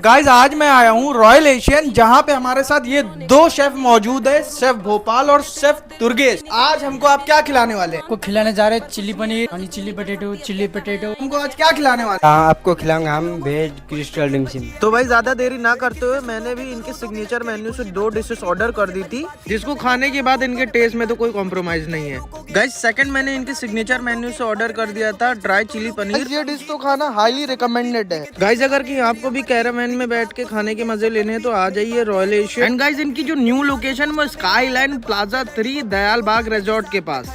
Guys आज मैं आया हूँ रॉयल एशियन, जहाँ पे हमारे साथ ये दो शेफ मौजूद है, शेफ भोपाल और शेफ दुर्गेश। आज हमको आप क्या खिलाने वाले हैं? को खिलाने जा रहे हैं चिल्ली पनीर, चिल्ली पटेटो। हमको आज क्या खिलाने वाले हाँ, आपको खिलाऊंगा हम वेज क्रिस्टल ड्रिंक सिम। तो भाई ज्यादा देरी ना करते हुए मैंने भी इनके सिग्नेचर मेन्यू से 2 डिशेस ऑर्डर कर दी थी, जिसको खाने के बाद इनके टेस्ट में तो कोई कॉम्प्रोमाइज नहीं है। गाइस सेकंड मैंने इनके सिग्नेचर मेन्यू से ऑर्डर कर दिया था ड्राई चिली पनीर। ये डिश तो खाना हाईली रिकमेंडेड है गाइस। अगर कि आपको भी कैरावैन में बैठ के खाने के मजे लेने हैं तो आ जाइए रॉयल एशियन। एंड गाइस इनकी जो न्यू लोकेशन वो स्काई लाइन प्लाजा 3 दयाल बाग रिजॉर्ट के पास।